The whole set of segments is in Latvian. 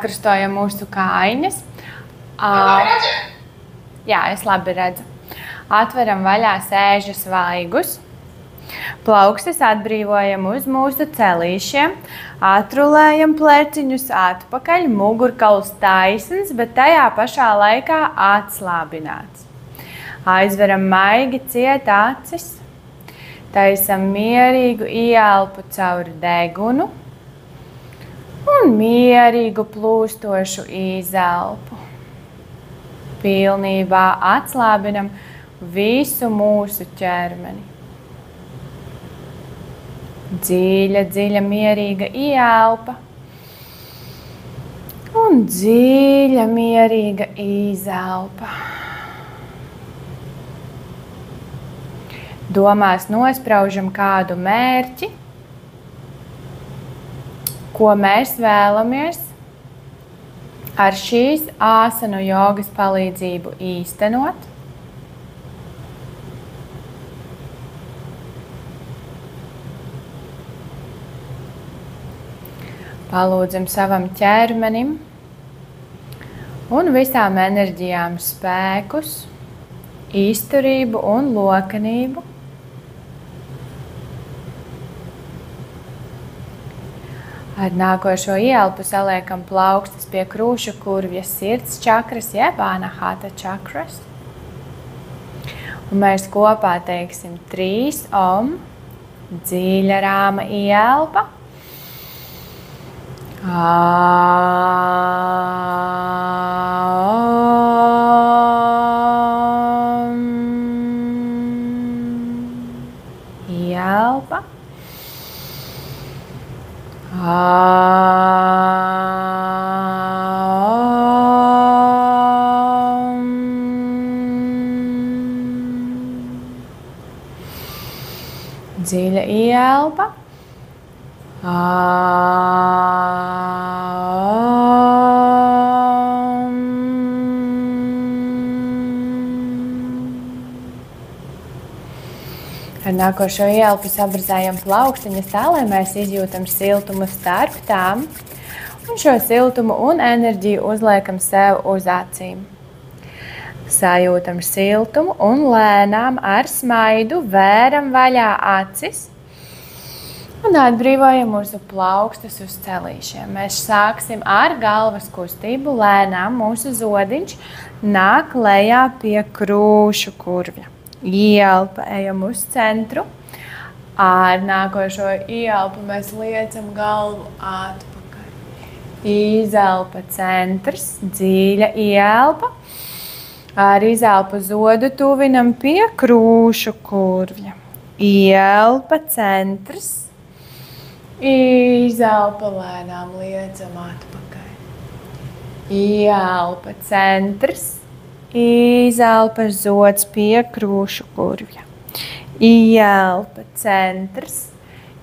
Krustojam mūsu kājiņas. Jā, es labi redzu. Atveram vaļā sēžu svaigus. Plaukstas atbrīvojam uz mūsu celīšiem. Atrulējam pleciņus atpakaļ. Mugurkauls taisns, bet tajā pašā laikā atslābināts. Aizveram maigi ciet acis. Taisam mierīgu ieelpu caur degunu. Un mierīgu plūstošu izelpu. Pilnībā atslābinam visu mūsu ķermeni. Dziļa, dziļa, mierīga ieelpa. Un dziļa, mierīga izelpa. Domās nospraužam kādu mērķi, ko mēs vēlamies ar šīs āsanu jogas palīdzību īstenot. Palūdzam savam ķermenim un visām enerģijām spēkus, izturību un lokanību. Ar nākošo ieelpu saliekam plaukstas pie krūšu kurvja sirds čakras, jeb anahata čakras. Un mēs kopā teiksim 3 om, dziļa rāma ieelpa. Ielpa. Dziļa ielpa. Ar nākošo ielpu sabrazējam plaukstiņas tā, lai mēs izjūtam siltumu starp tām. Un šo siltumu un enerģiju uzliekam sev uz acīm. Sajūtam siltumu un lēnām ar smaidu vēram vaļā acis. Un atbrīvojam mūsu plaukstas uz celīšiem. Mēs sāksim ar galvas kustību. Lēnām mūsu zodiņš nāk lejā pie krūšu kurvja. Ielpa, ejam uz centru. Ar nākošo ielpu mēs liecam galvu atpakaļ. Izelpa centrs, dziļa ielpa. Ar izelpu zodu tuvinam pie krūšu kurvja. Ielpa centrs. Izelpa lēnām liecam atpakaļ. Ielpa centrs. Izelpa zods pie krūšu kurvja. Ielpa centrs.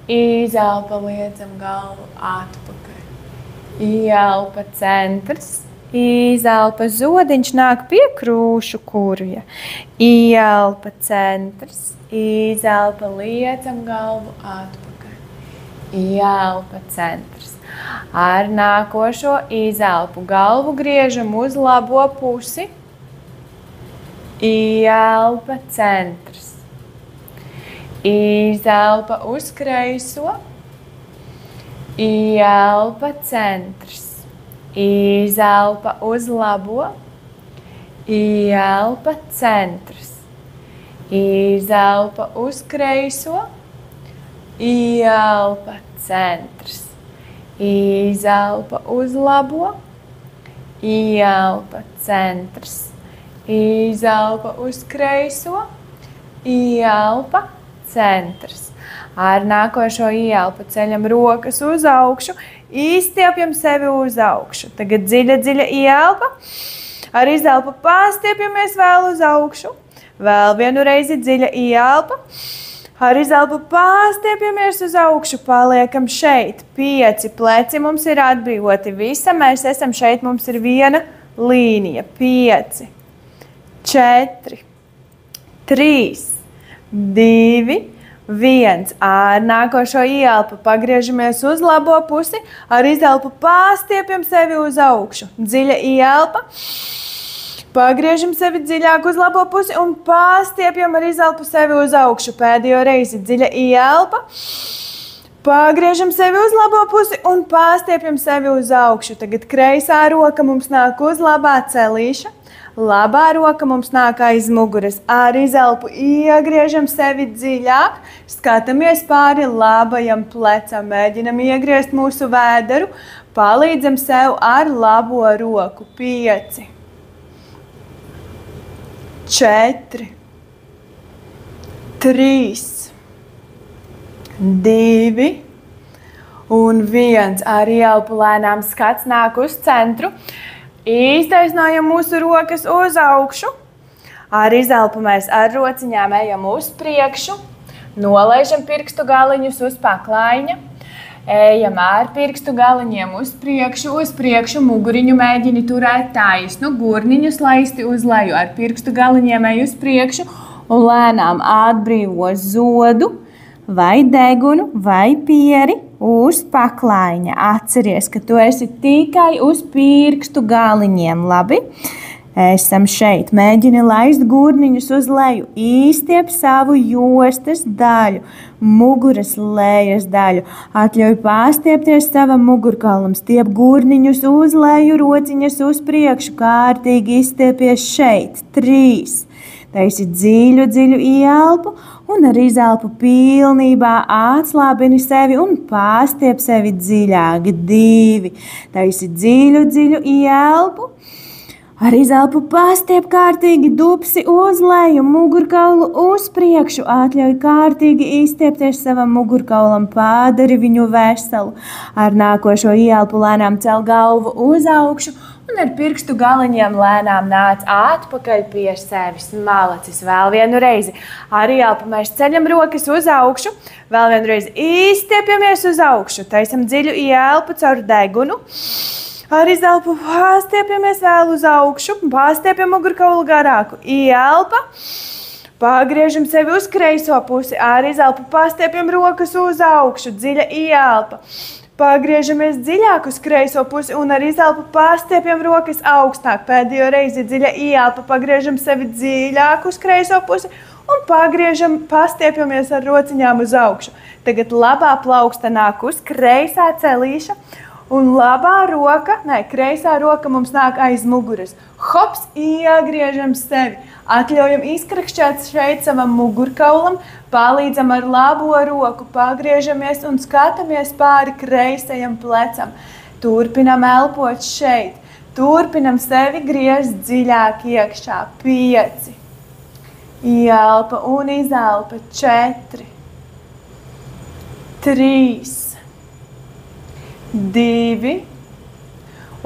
Izelpa liecam galvu atpakaļ. Ielpa centrs. Izelpa zodiņš nāk pie krūšu kurvja. Ielpa centrs. Izelpa liecam galvu atpakaļ. Ielpa centrs. Ar nākošo izelpu galvu griežam uz labo pusi. Ielpa centrs. Izelpa uz kreiso. Ielpa centrs. Izelpa uz labo. Ielpa centrs. Izelpa uz kreiso. Ielpa centrs. Izelpa uz labo. Ielpa centrs. Izelpa uz kreiso. Ielpa centrs. Ar nākošo ielpu ceļam rokas uz augšu. Izstiepjam sevi uz augšu. Tagad dziļa, dziļa ielpa. Ar izelpu pastiepjamies vēl uz augšu. Vēl vienu reizi dziļa ielpa. Ar izelpu pastiepjamies uz augšu. Paliekam šeit. 5 pleci mums ir atbrīvoti. Visa mēs esam šeit. Mums ir viena līnija. 5, 4, 3, 2, 1. Ar nākošo ieelpu pagriežamies uz labo pusi, ar izelpu pastiepjam sevi uz augšu. Dziļa ieelpa, pagriežam sevi dziļāk uz labo pusi un pastiepjam ar izelpu sevi uz augšu. Pēdējo reizi dziļa ieelpa, pagriežam sevi uz labo pusi un pastiepjam sevi uz augšu. Tagad kreisā roka mums nāk uz labā celīša. Labā roka mums nāk aiz muguras. Ar izelpu iegriežam sevi dziļāk, skatāmies pāri labajam plecam, mēģinam iegriezt mūsu vēderu, palīdzam sev ar labo roku. 5, 4, 3, 2 un 1. Ar ieelpu lēnām skats nāk uz centru. Iztaisnojam mūsu rokas uz augšu. Ar izelpu mēs ar rociņām ejam uz priekšu. Nolaižam pirkstu galiņus uz paklaiņa. Ejam ar pirkstu galiņiem uz priekšu. Muguriņu mēģini turēt taisnu, gurniņus laisti uz leju. Ar pirkstu galiņiem ej uz priekšu un lēnām atbrīvo zodu vai degunu vai pieri uz paklaiņa. Atceries, ka tu esi tikai uz pirkstu galiņiem, labi? Esam šeit. Mēģini laist gurniņus uz leju. Izstiep savu jostas daļu, muguras lejas daļu. Atļauj pastiepties savam mugurkaulam. Stiep gurniņus uz leju, rociņas uz priekšu. Kārtīgi izstiepies šeit. 3. Taisi dziļu ieelpu un ar izelpu pilnībā atslābini sevi un pastiep sevi dziļāk. 2. Taisi dziļu ieelpu. Ar izelpu pastiep kārtīgi dupsi uz leju, mugurkaulu uz priekšu. Atļauj kārtīgi izstiepties savam mugurkaulam, padari viņu veselu. Ar nākošo ieelpu lēnām cel galvu uz augšu un ar pirkstu galiņiem lēnām nāc atpakaļ pie sevis. Malacis. Vēl vienu reizi. Ar ieelpu mēs ceļam rokas uz augšu. Vēl vienu reizi izstiepjamies uz augšu. Taisam dziļu ieelpu caur degunu. Ar izelpu pastiepjamies vēl uz augšu. Pastiepjam mugurkaulu garāku. Ieelpa. Pagriežam sevi uz kreiso pusi. Ar izelpu pastiepjam rokas uz augšu. Dziļa ieelpa. Pagriežamies dziļāk uz kreiso pusi un ar izelpu pastiepjam rokas augstāk. Pēdējo reizi dziļa ieelpa, pagriežam sevi dziļāk uz kreiso pusi un pastiepjamies ar rociņām uz augšu. Tagad labā plauksta nāk uz kreisā celīša un kreisā roka mums nāk aiz muguras. Hops, iegriežam sevi. Atļaujam izkrakšķēt šeit savam mugurkaulam, palīdzam ar labo roku, pagriežamies un skatāmies pāri kreisajam plecam. Turpinam elpot šeit, turpinam sevi griezt dziļāk iekšā. 5, ieelpa un izelpa. 4, 3, 2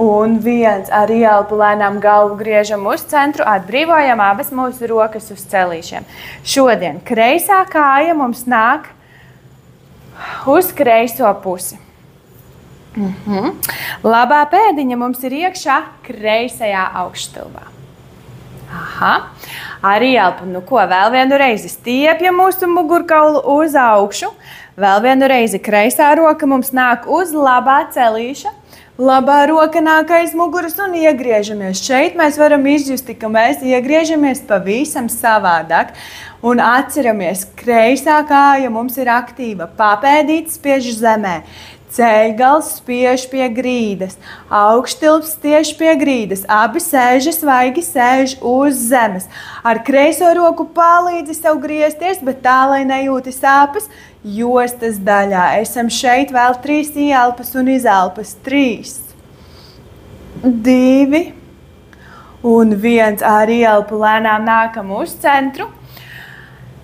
un 1. Ar ieelpu lēnām galvu griežam uz centru, atbrīvojam abas mūsu rokas uz celīšiem. Šodien kreisā kāja mums nāk uz kreiso pusi. Labā pēdiņa mums ir iekšā kreisajā augšstilbā. Ar ieelpu, vēl vienu reizi stiepjam mūsu mugurkaulu uz augšu. Vēl vienu reizi kreisā roka mums nāk uz labā celīša. Labā roka nāk aiz muguras un iegriežamies. Šeit mēs varam izjusti, ka mēs iegriežamies pavisam savādāk. Un atceramies, kreisā kāja mums ir aktīva. Papēdītis spiež zemē. Ceļgals spiež pie grīdas. Augštilps tieši pie grīdas. Abi sēžas svaigi sēž uz zemes. Ar kreiso roku palīdzi sev griezties, bet tā, lai nejūti sāpes, jostas daļā. Esam šeit vēl 3 ieelpas un izelpas. 3, 2 un 1. Ar ieelpu lēnām nākam uz centru.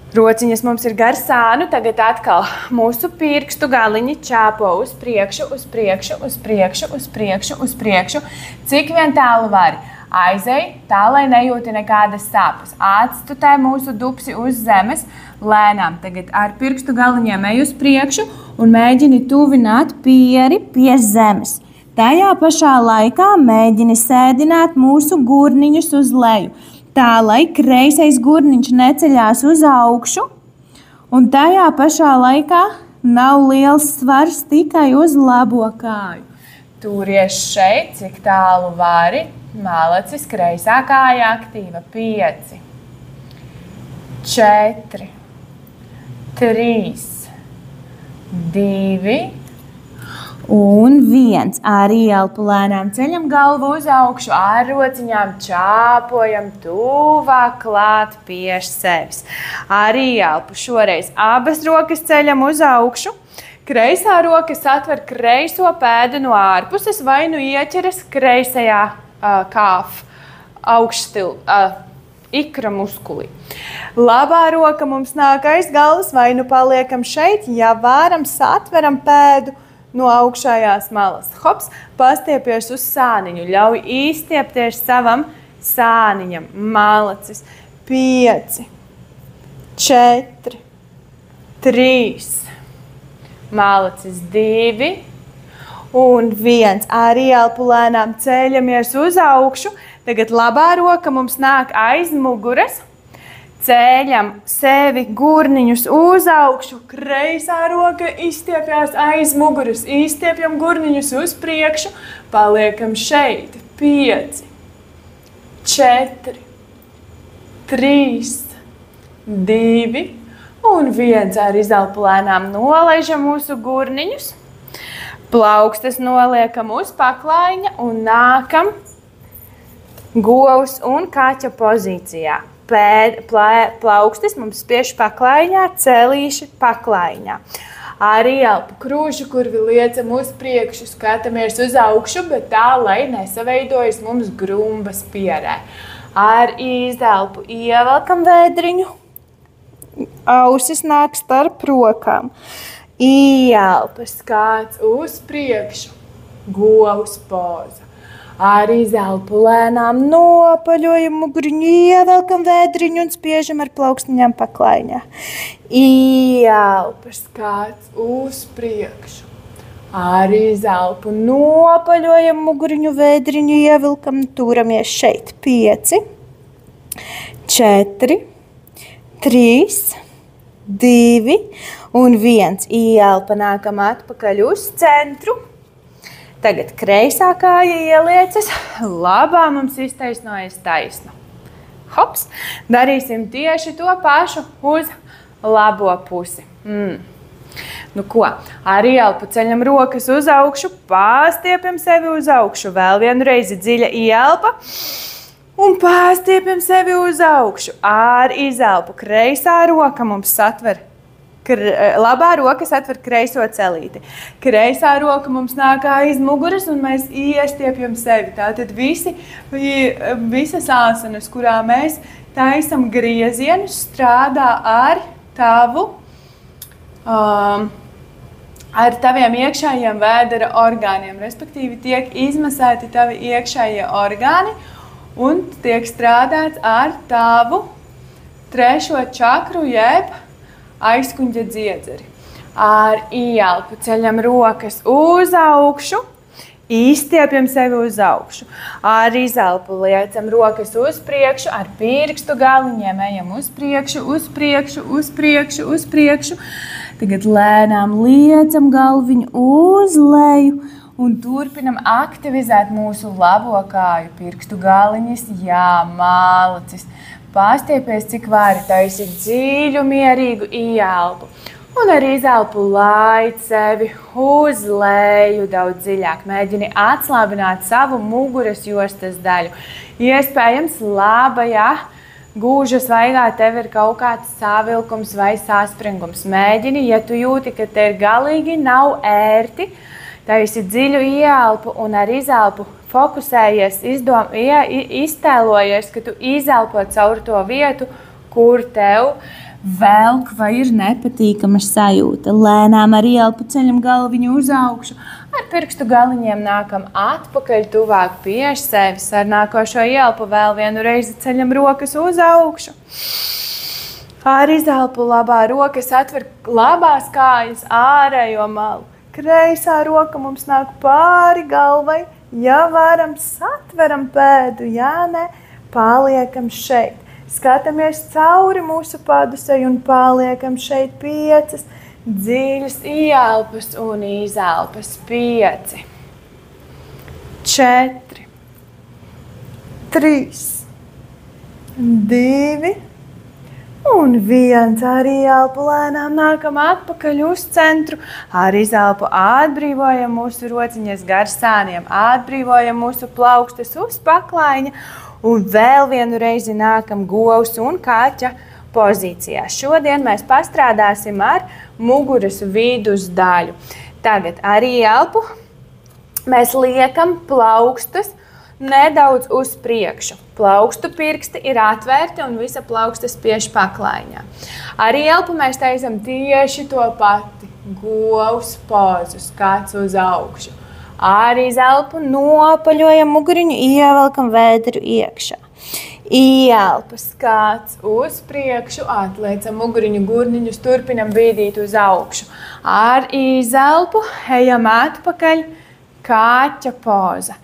Rociņas mums ir gar sānu. Tagad atkal mūsu pirkstu galiņi čāpo uz priekšu, uz priekšu, uz priekšu, uz priekšu, uz priekšu. Cik vien tālu vari. Aizej tā, lai nejūti nekādas sāpes. Atstutē mūsu dupsi uz zemes. Lēnām tagad ar pirkstu galiņiem ej uz priekšu un mēģini tuvināt pieri pie zemes. Tajā pašā laikā mēģini sēdināt mūsu gurniņus uz leju. Tā, lai kreisais gurniņš neceļās uz augšu Un tajā pašā laikā nav liels svars tikai uz labo kāju. Turies šeit, cik tālu vari. Malacis, kreisā kāja aktīva. 5, 4, 3, 2 un 1. Ar ielpu lēnām ceļam galvu uz augšu, ar rociņām čāpojam tuvāk klāt pie sevis. Ar ielpu šoreiz abas rokas ceļam uz augšu. Kreisā roka satver kreiso pēdu no ārpuses vai nu ieķeras kreisajā kāfu ikra muskulī. Labā roka mums nāk aiz galvas vai nu paliekam šeit, ja varam satveram pēdu no augšējās malas. Hops, pastiepies uz sāniņu, ļauj īstiepties savam sāniņam. Malacis. 5, 4, 3, malacis 2 un 1. Ar ielpu lēnām ceļamies uz augšu. Tagad labā roka mums nāk aiz muguras. Ceļam sevi gurniņus uz augšu. Kreisā roka izstiepjās aiz muguras. Izstiepjam gurniņus uz priekšu. Paliekam šeit. 5, 4, 3, 2 un 1. Ar izelpu lēnām nolaižam mūsu gurniņus. Plaukstas noliekam uz paklājiņa un nākam govs un kaķa pozīcijā. Plaukstas mums spiež paklājiņā, celīši paklājiņā. Ar ielpu krūšu kurvi liecam uz priekšu, skatāmies uz augšu, bet tā, lai nesaveidojas mums grumbas pierē. Ar izelpu ievelkam vēdriņu, ausis nāk starp rokām. Ielpa, skāts uz priekšu, govs poza. Ar izelpu lēnām nopaļojam muguriņu, ievelkam vēdriņu un spiežam ar plaukstiņām paklājiņā. Ielpa, skāts uz priekšu. Ar izelpu nopaļojam muguriņu, vēdriņu, ievilkam, turamies šeit. 5, 4, 3, 2 un 1. Ielpa, nākam atpakaļ uz centru. Tagad kreisā kāja ieliecas, labā mums iztaisnojas taisnu. Hops, darīsim tieši to pašu uz labo pusi. Nu ko, ar ielpu ceļam rokas uz augšu, pāstiepjam sevi uz augšu. Vēl vienu reizi dziļa ielpa. Un pāstiepjam sevi uz augšu. Ar izelpu kreisā roka mums satver. Labā roka satver kreiso celīti. Kreisā roka mums nāk aiz muguras un mēs iestiepjam sevi. Tātad visas āsanas, kurā mēs taisam griezienus, strādā ar taviem iekšējiem vēdera orgāniem. Respektīvi tiek izmasēti tavi iekšējie orgāni un tiek strādāts ar tavu trešo čakru jeb aizkuņģa dziedzeri. Ar ielpu ceļam rokas uz augšu, izstiepjam sevi uz augšu. Ar izelpu liecam rokas uz priekšu, ar pirkstu galiņiem ejam uz priekšu, uz priekšu, uz priekšu, uz priekšu. Tagad lēnām liecam galviņu uz leju un turpinam aktivizēt mūsu labo kāju. Pirkstu galiņas, jā, malacis. Pāstiepies, cik vari, taisi dziļu, mierīgu ielpu. Un ar izelpu laid sevi uz leju daudz dziļāk. Mēģini atslābināt savu muguras jostas daļu. Iespējams, labajā gūža svaigā tev ir kaut kāds savilkums vai saspringums. Mēģini, ja tu jūti, ka te ir galīgi nav ērti, taisi dziļu ielpu un ar izelpu fokusējies, iztēlojies, ka tu izelpo caur to vietu, kur tev velk vai ir nepatīkama sajūta. Lēnām ar ielpu ceļam galviņu uz augšu. Ar pirkstu galiņiem nākam atpakaļ tuvāk pie sevis. Ar nākošo ielpu vēl vienu reizi ceļam rokas uz augšu. Ar izelpu labā rokas atver labās kājas ārējo malu. Kreisā roka mums nāk pāri galvai. Ja varam, satveram pēdu, ja ne, paliekam šeit. Skatāmies cauri mūsu padusei un paliekam šeit 5 dziļas ieelpas un izelpas. 5, 4, 3, 2 un 1. Ar ieelpu lēnām nākam atpakaļ uz centru. Ar izelpu atbrīvojam mūsu rociņas gar sāniem, atbrīvojam mūsu plaukstas uz paklaiņa un vēl vienu reizi nākam govs un kaķa pozīcijā. Šodien mēs pastrādāsim ar muguras vidus daļu. Tagad ar ieelpu mēs liekam plaukstas nedaudz uz priekšu. Plaukstu pirksti ir atvērti un visa plauksta spiež paklaiņā. Ar ieelpu mēs taisam tieši to pati. Govs pozu, skats uz augšu. Ar izelpu nopaļojam muguriņu, ievelkam vēdru iekšā. Ieelpa, skats uz priekšu, atliecam muguriņu gurniņus, turpinam bīdīt uz augšu. Ar izelpu ejam atpakaļ. Kaķa poza.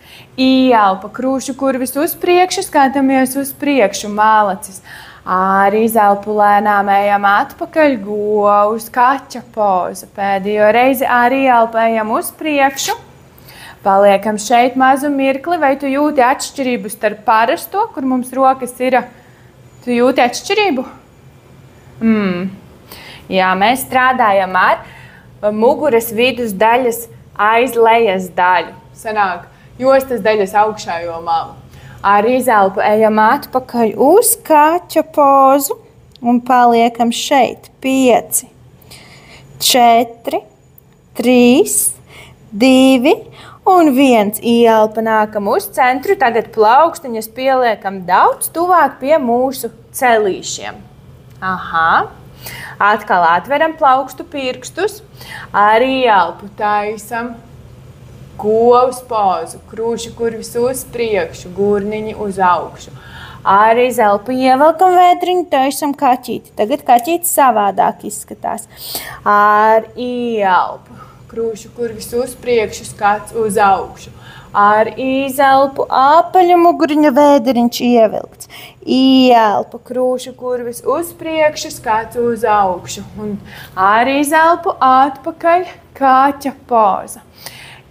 Ieelpa, krūšu kurvis uz priekšu, skatāmies uz priekšu, malacis. Ar izelpu lēnām ejam atpakaļ, govs, kaķa poza. Pēdējo reizi ar ieelpu ejam uz priekšu. Paliekam šeit mazu mirkli, vai tu jūti atšķirību starp parasto, kur mums rokas ir? Tu jūti atšķirību? Jā, mēs strādājam ar muguras vidus daļas aizlejas daļu. Sanāk, jostas daļas augšējo malu. Ar izelpu ejam atpakaļ uz kaķa pozu un paliekam šeit. 5, 4, 3, 2 un 1. Ieelpa, nākam uz centru. Tagad plaukstiņas pieliekam daudz tuvāk pie mūsu celīšiem. Aha. Atkal atveram plaukstu pirkstus, ar ieelpu taisam govs pozu, krūši kurvis uz priekšu, gurniņi uz augšu. Ar izelpu ievelkam vēdriņu, taisam kaķīti. Tagad kaķītis savādāk izskatās. Ar ieelpu, krūši kurvis uz priekšu, skats uz augšu. Ar izelpu apaļa muguriņa vēderiņš ievilkts. Ieelpa, krūšu kurvis uz priekšu, skats uz augšu. Un ar izelpu atpakaļ kaķa poza.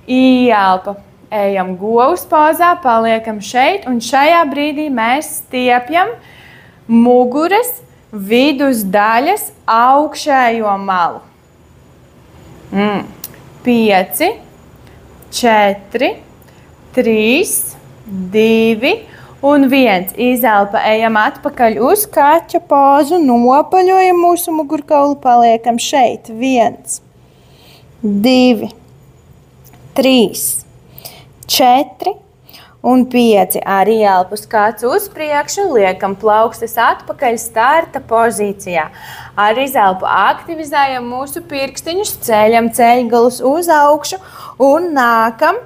Ieelpa, ejam govs pozā, paliekam šeit. Un šajā brīdī mēs stiepjam muguras vidus daļas augšējo malu. 5, 4, 3, 2 un 1. Izelpa, ejam atpakaļ uz kaķa pozu, nopaļojam mūsu mugurkaulu, paliekam šeit. 1, 2, 3, 4 un 5. Ar ieelpu skats uz priekšu, liekam plaukstas atpakaļ starta pozīcijā. Ar izelpu aktivizējam mūsu pirkstiņus, ceļam ceļgalus uz augšu un nākam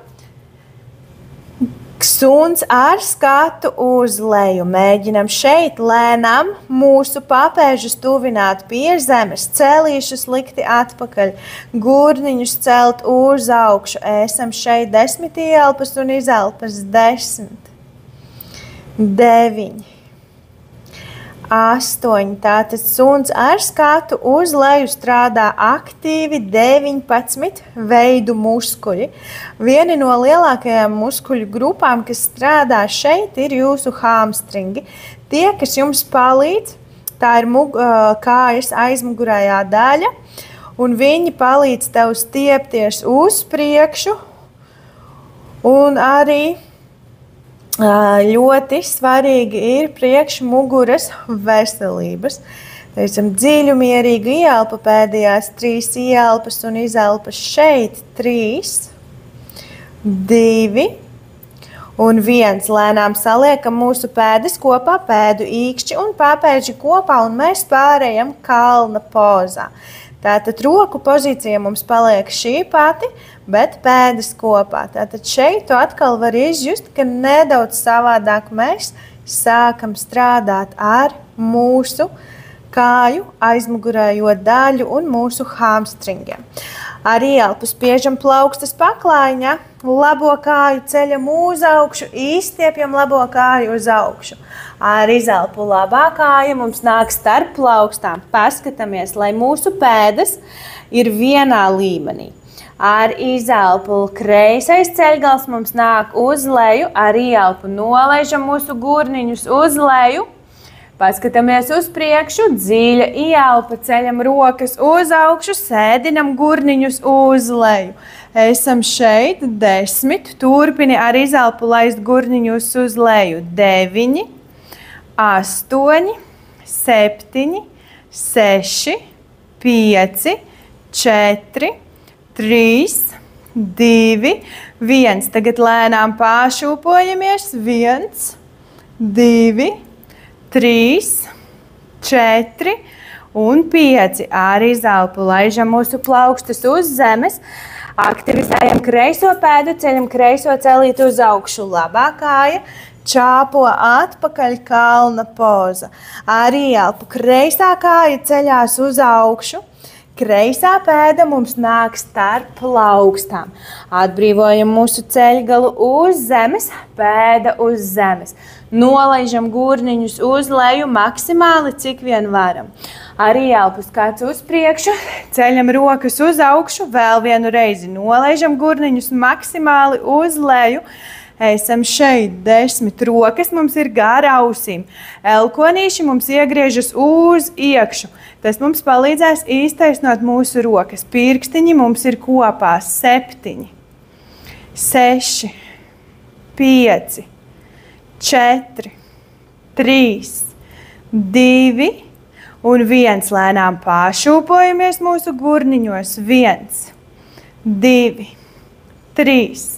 suns ar skatu uz leju. Mēģinam šeit lēnām mūsu papēžus tuvināt pie zemes, celīšus likti atpakaļ, gurniņus celt uz augšu. Esam šeit 10 ieelpas un izelpas. 10, 9, 8. Tātad suns ar skatu uz leju strādā aktīvi 19 veidu muskuļi. Viena no lielākajām muskuļu grupām, kas strādā šeit, ir jūsu hamstringi. Tie, kas jums palīdz, tā ir kājas aizmugurējā daļa, un viņi palīdz tev stiepties uz priekšu, un arī ļoti svarīgi ir priekšmuguras veselības. Teicam, dziļu mierīgu ieelpu, pēdējās 3 ieelpas un izelpas šeit. 3, 2 un 1. Lēnām saliekam mūsu pēdas kopā, pēdu īkšķi un papēži kopā, un mēs pārējam kalna pozā. Tātad roku pozīcija mums paliek šī pati, bet pēdas kopā. Tātad šeit tu atkal var izjust, ka nedaudz savādāk mēs sākam strādāt ar mūsu kāju aizmugurējo daļu un mūsu hamstringiem. Ar ieelpu spiežam plaukstas paklaiņā, labo kāju ceļam uz augšu, izstiepjam labo kāju uz augšu. Ar izelpu labā kāja mums nāk starp plaukstām. Paskatāmies, lai mūsu pēdas ir vienā līmenī. Ar izelpu kreisais ceļgals mums nāk uz leju, ar ielpu nolaižam mūsu gurniņus uz leju. Paskatāmies uz priekšu, dziļa ielpa, ceļam rokas uz augšu, sēdinam gurniņus uz leju. Esam šeit 10, turpini ar izelpu laist gurniņus uz leju 9, 8, 7, 6, 5, 4, 3, 2, 1. Tagad lēnām pāršūpojamies. 1, 2, 3, 4 un 5. Ar izelpu laižam mūsu plaukstus uz zemes. Aktivizējam kreiso pēdu, ceļam kreiso celīti uz augšu. Labā kāja. Čāpo atpakaļ kalna poza. Ar ielpu kreisā kāja ceļās uz augšu. Kreisā pēda mums nāk starp plaukstām. Atbrīvojam mūsu ceļgalu uz zemes, pēda uz zemes. Nolaižam gurniņus uz leju maksimāli, cik vien varam. Ar ielpu skats uz priekšu, ceļam rokas uz augšu, vēl vienu reizi nolaižam gurniņus maksimāli uz leju. Esam šeit 10 rokas, mums ir gārā ausīm. Elkonīši mums iegriežas uz iekšu. Tas mums palīdzēs īstaisnot mūsu rokas. Pirkstiņi mums ir kopā 7, 6, 5, 4, 3, 2 un 1. Lēnām pāršūpojamies mūsu gurniņos. 1, 2, 3,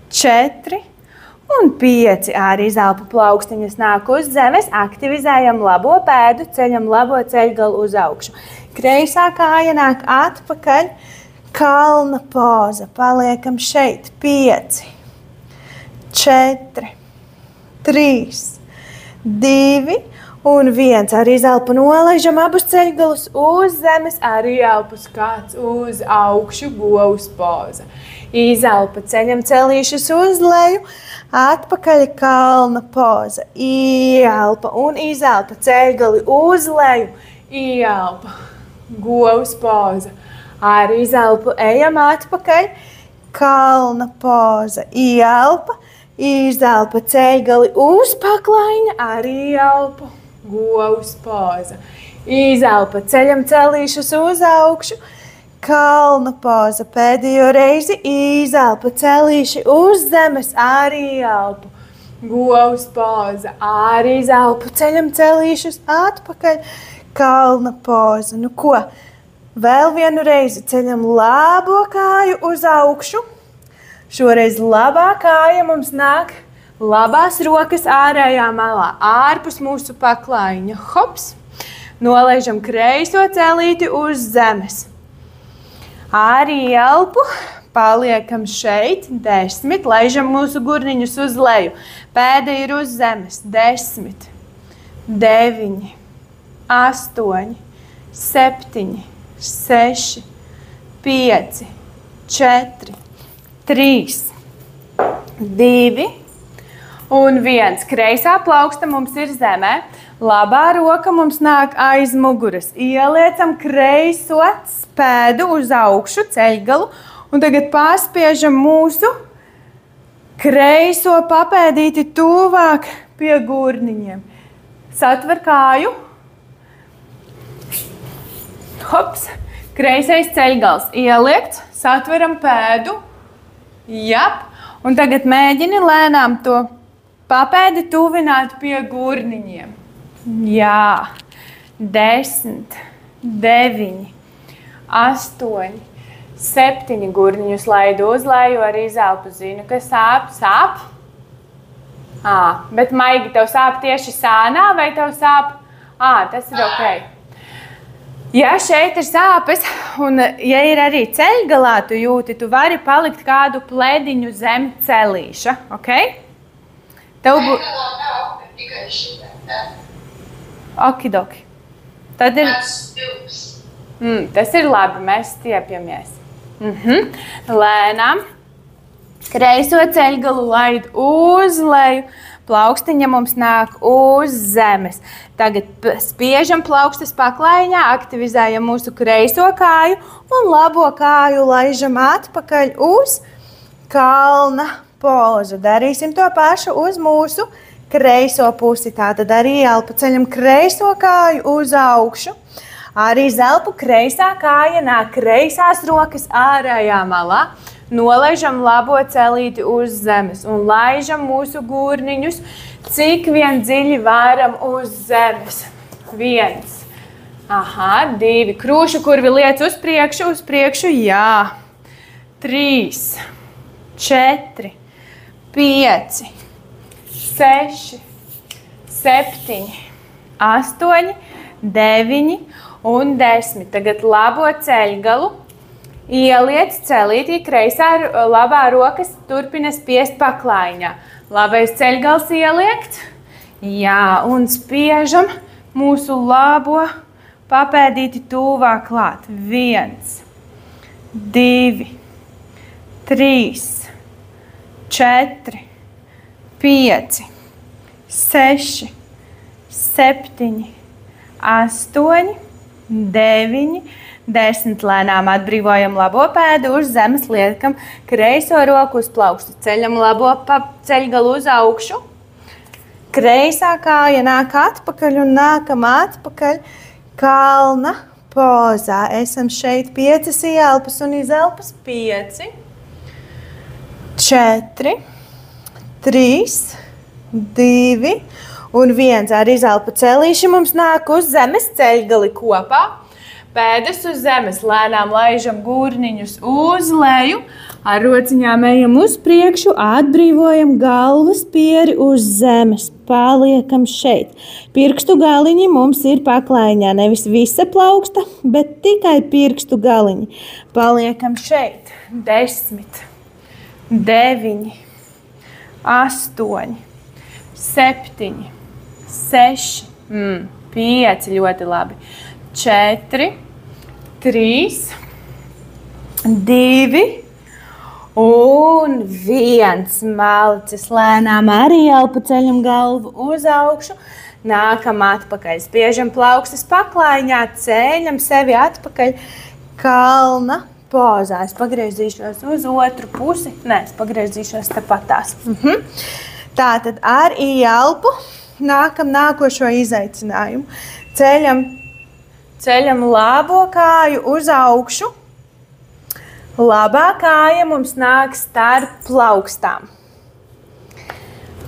4 un 5. Ar izelpu plaukstiņas nāk uz zemes, aktivizējam labo pēdu, ceļam labo ceļgalu uz augšu. Kreisā kāja nāk atpakaļ, kalna poza. Paliekam šeit 5, 4, 3, 2 un 1. Ar izelpu nolaižam abus ceļgalus uz zemes, ar ielpu skats uz augšu, govs poza. Izelpa ceļam celīšus uz leju, atpakaļ kalna poza. Ielpa un izelpa ceļgali uz leju, ielpa, govs poza. Ar izelpu ejam atpakaļ, kalna poza. Ielpa, izelpa ceļgali uz paklaiņa, ar ielpu, govs poza. Izelpa ceļam celīšus uz augšu, kalna poza. Pēdējo reizi izelpa celīši uz zemes, ar ielpu, govs poza. Ar izelpu ceļam celīšus atpakaļ, kalna poza. Nu ko? Vēl vienu reizi ceļam labo kāju uz augšu. Šoreiz labā kāja mums nāk labās rokas ārējā malā, ārpus mūsu paklaiņa. Hops! Nolaižam kreiso celīti uz zemes. Ar ielpu paliekam šeit 10, laižam mūsu gurniņus uz leju. Pēda ir uz zemes 10, 9, 8, 7, 6, 5, 4, 3, 2 un 1. Kreisā plauksta mums ir zemē. Labā roka mums nāk aiz muguras. Ieliecam kreiso pēdu uz augšu, ceļgalu, un tagad pārspiežam mūsu kreiso papēdīti tuvāk pie gurniņiem. Satver kāju. Hops. Kreisais ceļgals ieliekts, satveram pēdu. Jap. Un tagad mēģini lēnām to papēdi tuvināt pie gurniņiem. Jā. 10, 9, 8, 7 gurniņus laidu uz leju ar izelpu. Zinu, ka sāp. Sāp? Bet maigi, tev sāp tieši sānā vai tev sāp? Tas ir ok. Ja šeit ir sāpes un ja ir arī ceļgalā tu jūti, tu vari palikt kādu plēdiņu zem celīša, ok? Tev Okidoki. Tad ir... Tas ir labi, mēs stiepjamies. Lēnām. Kreiso ceļgalu laid uz leju. Plaukstiņa mums nāk uz zemes. Tagad spiežam plaukstas paklaiņā, aktivizējam mūsu kreiso kāju un labo kāju laižam atpakaļ uz kalna pozu. Darīsim to pašu uz mūsu kreiso pusi. Tātad arī elpu ceļam kreiso kāju uz augšu. Arī zelpu kreisā kāja nāk kreisās rokas ārējā malā. Nolaižam labo celīti uz zemes un laižam mūsu gurniņus, cik vien dziļi varam uz zemes. 1, 2, krūšu kurvi liec uz priekšu, jā. 3, 4, 5, 6, 7, 8, 9 un 10. Tagad labo ceļgalu. Ieliec celītī, kreisā labā rokas turpina spiest paklaiņā. Labais ceļgals ieliekts. Jā, un spiežam mūsu labo papēdīti tuvāk klāt. 1, 2, 3, 4, 5, 6, 7, 8, 9, 10. Lēnām atbrīvojam labo pēdu uz zemes, liekam kreiso roku uz plaukstu. Ceļam labo ceļgalu uz augšu. Kreisā kāja nāk atpakaļ un nākam atpakaļ kalna pozā. Esam šeit 5 ieelpas un izelpas. 5, 4, 3, 2 un 1. Ar izelpu celīši mums nāk uz zemes ceļgali kopā. Pēdas uz zemes, lēnām laižam gurniņus uz leju, ar rociņām ejam uz priekšu, atbrīvojam galvas pieri uz zemes, paliekam šeit. Pirkstu galiņi mums ir paklaiņā, nevis visa plauksta, bet tikai pirkstu galiņi. Paliekam šeit. 10, 9, 8, 7, 6, 5, ļoti labi. 4, 3, 2 un 1. Malicis lēnām arī elpu ceļam galvu uz augšu. Nākam atpakaļ. Spiežam plaukstas paklaiņā, ceļam sevi atpakaļ kalna pozā. Es pagriezīšos uz otru pusi. Nē, es pagriezīšos tepatās. Tātad ar ielpu nākam nākošo izaicinājumu. Ceļam labo kāju uz augšu. Labā kāja mums nāk starp plaukstām.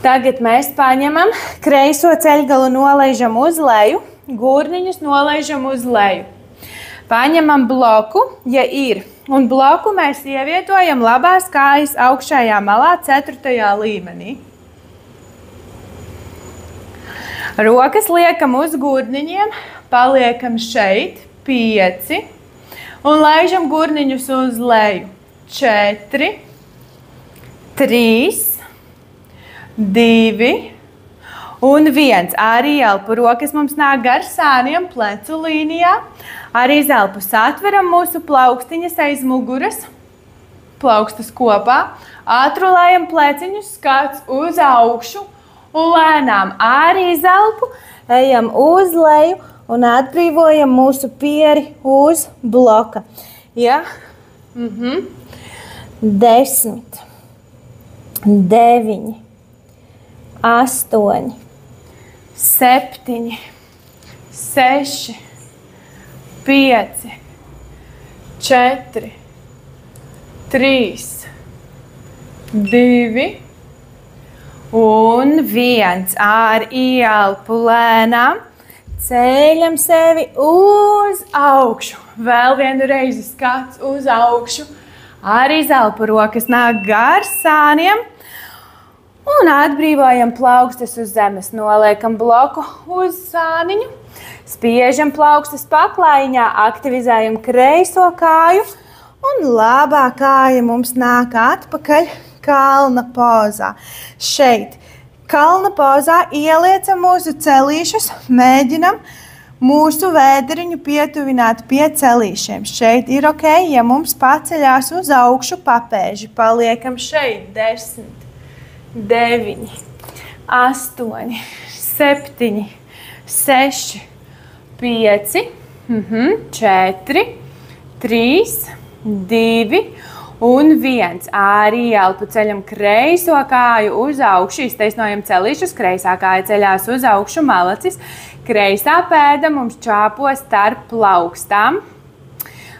Tagad mēs paņemam kreiso ceļgalu, nolaižam uz leju, gurniņus nolaižam uz leju. Paņemam bloku, ja ir, un bloku mēs ievietojam labās kājas augšējā malā 4. līmenī. Rokas liekam uz gurniņiem, paliekam šeit 5 un laižam gurniņus uz leju. 4, 3, 2 un 1. Arī elpu. Rokas mums nāk gar sāniem plecu līnijā. Arī zelpus atveram mūsu plaukstiņas aiz muguras. Plaukstas kopā. Atrulējam pleciņus, skats uz augšu. Un lēnām arī zelpu ejam uz leju un atbrīvojam mūsu pieri uz bloka. Ja? 10, 9, 8, 7, 6, 5, 4, 3, 2 un 1. Ar ielpu lēnām ceļam sevi uz augšu. Vēl vienu reizi skats uz augšu. Ar izelpu rokas nāk gar sāniem. Un atbrīvojam plaukstas uz zemes. Noliekam bloku uz sāniņu. Spiežam plaukstas paklaiņā, aktivizējam kreiso kāju. Un labā kāja mums nāk atpakaļ kalna pozā. Šeit kalna pozā ieliecam mūsu celīšus, mēģinam mūsu vēdriņu pietuvināt pie celīšiem. Šeit ir ok, ja mums paceļās uz augšu papēži. Paliekam šeit 10, 9, 8, 7, 6, 5, 4, 3, 2 un 1. Arī elpu ceļam kreiso kāju uz augšu, iztaisnojam celīšus, kreisā kāja ceļās uz augšu, malacis. Kreisā pēda mums čāpo starp plaukstām.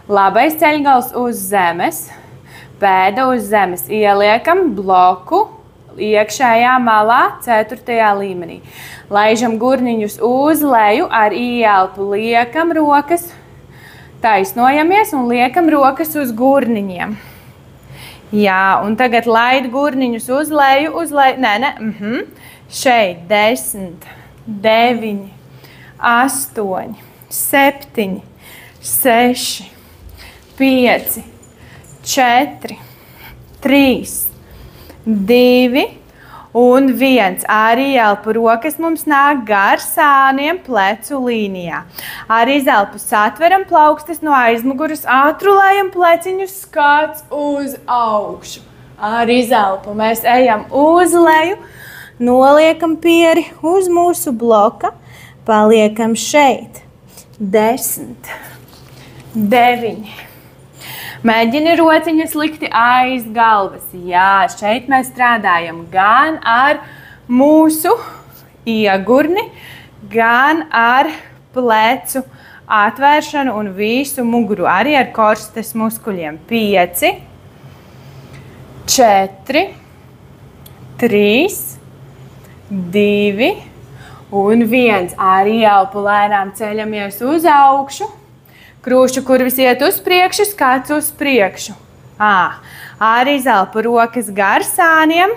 Labais ceļgals uz zemes, pēda uz zemes. Ieliekam bloku iekšējā malā 4. līmenī. Laižam gurniņus uz leju, ar ieelpu liekam rokas, taisnojamies un liekam rokas uz gurniņiem. Jā, un tagad laid gurniņus uz leju, Šeit 10, 9, 8, 7, 6, 5, 4, 3, 2 un 1. Arī elpu rokas mums nāk gar sāniem plecu līnijā. Arī izelpu satveram plaukstas no aizmuguras, atrulējam pleciņus, skats uz augšu. Arī izelpu mēs ejam uz leju, noliekam pieri uz mūsu bloka, paliekam šeit 10, 9. Mēģini rociņas likti aiz galvas. Jā, šeit mēs strādājam gan ar mūsu iegurni, gan ar plecu atvēršanu un visu muguru, arī ar korstes muskuļiem. 5, 4, 3, 2 un 1. Arī elpu lēnām ceļamies uz augšu. Krūšu kurvis iet uz priekšu, skats uz priekšu. Arī izelpu rokas gar sāniem.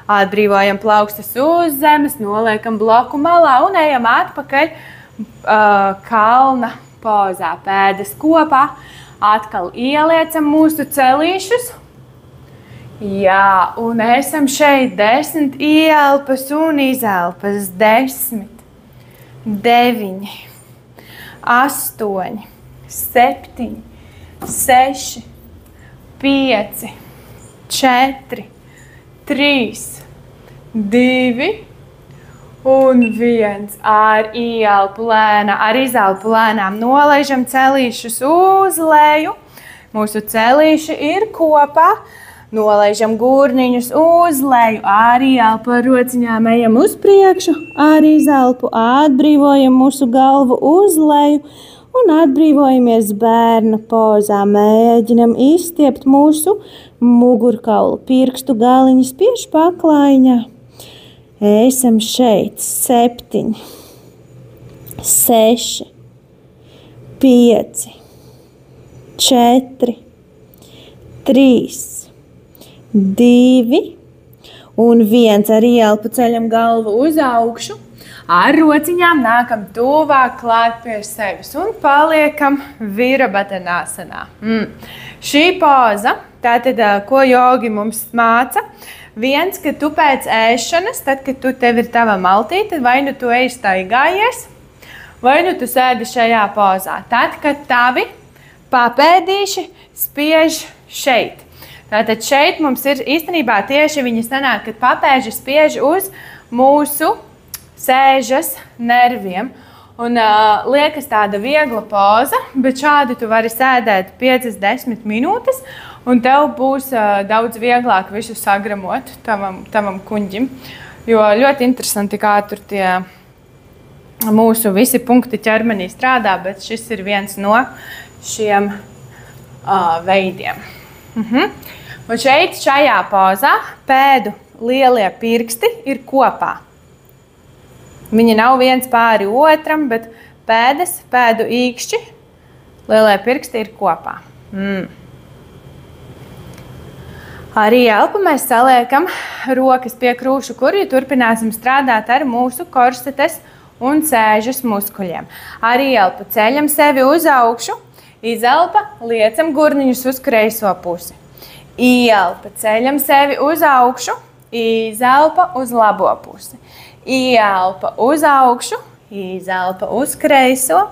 Atbrīvojam plaukstas uz zemes, noliekam bloku malā un ejam atpakaļ kalna pozā. Pēdas kopā. Atkal ieliecam mūsu celīšus. Jā, un esam šeit 10 ielpas un izelpas. 10, 9, 8, 7, 6, 5, 4, 3, 2 un 1. Ar ielpu lēnām, ar izelpu lēnām nolaižam celīšus uz leju. Mūsu celīši ir kopā. Nolaižam gurniņus uz leju, arī elpu ar rociņām ejam uz priekšu, arī izelpu atbrīvojam mūsu galvu uz leju un atbrīvojamies bērna pozā. Mēģinam izstiept mūsu mugurkaulu, pirkstu galiņi spiež paklaiņā. Esam šeit 7, 6, 5, 4, 3, 2 un 1. Ar ielpu ceļam galvu uz augšu. Ar rociņām nākam tuvāk klāt pie sevis un paliekam Virabhadrasānā. Šī poza, tātad, ko jogi mums māca, viens, ka tu pēc ēšanas, tad, kad tev ir tava maltīte, vai nu tu ej staigājies, vai nu tu sēdi šajā pozā. Tad, kad tavi papēdīši spiež šeit. Tātad šeit mums ir īstenībā tieši viņi sanāk, kad papēži spiež uz mūsu sēžas nerviem. Un liekas tāda viegla poza, bet šādi tu vari sēdēt 5-10 minūtes, un tev būs daudz vieglāk visu sagramot tavam kuņģim. Jo ļoti interesanti, kā tur tie mūsu visi punkti ķermenī strādā, bet šis ir viens no šiem veidiem. Un šeit, šajā pozā, pēdu lielie pirksti ir kopā. Viņi nav viens pāri otram, bet pēdu īkšķi, lielie pirksti ir kopā. Arī elpu mēs saliekam rokas pie krūšu kurju, turpināsim strādāt ar mūsu korsetes un sēžas muskuļiem. Arī elpu ceļam sevi uz augšu, izelpa, liecam gurniņus uz kreiso pusi. Ielpa, ceļam sevi uz augšu, izelpa uz labo pusi. Ielpa uz augšu, izelpa uz kreiso,